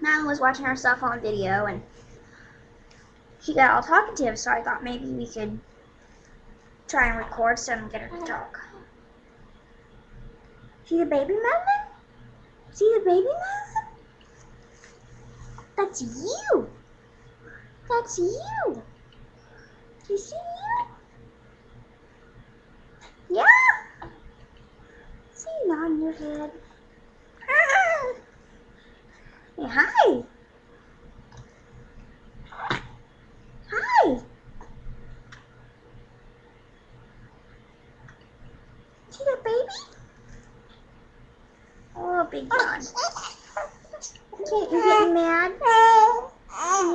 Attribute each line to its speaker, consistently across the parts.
Speaker 1: Madeline was watching herself on video and she got all talkative, so I thought maybe we could try and record some and get her to talk. See the baby, Madeline? See the baby, Madeline? That's you. That's you. Do you see you? Yeah. See you nodding your head. Hey, hi. Hi. See that baby? Oh, big yawn. You getting mad?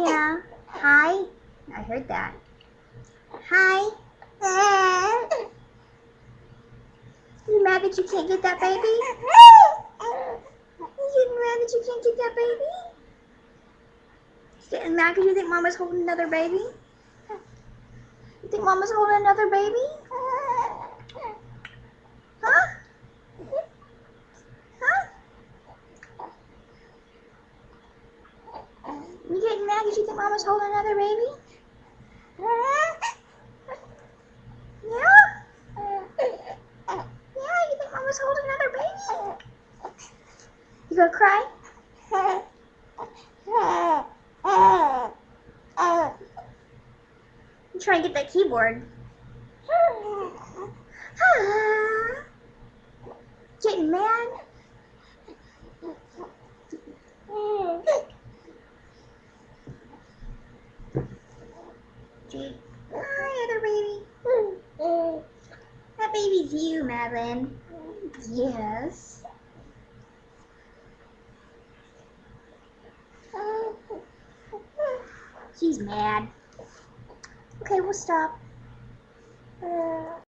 Speaker 1: Yeah. Hi. I heard that. Hi. You mad that you can't get that baby? You getting mad that you can't get that baby? You getting mad because you think Mama's holding another baby? You think Mama's holding another baby? Huh? Huh? You getting mad because you think Mama's holding another baby? Yeah? Yeah, you think Mama's holding another baby? You gonna cry? I'm trying to get that keyboard. Getting mad? Gee. Hi, other baby. That baby's you, Madeline. Yes. She's mad. Okay, we'll stop.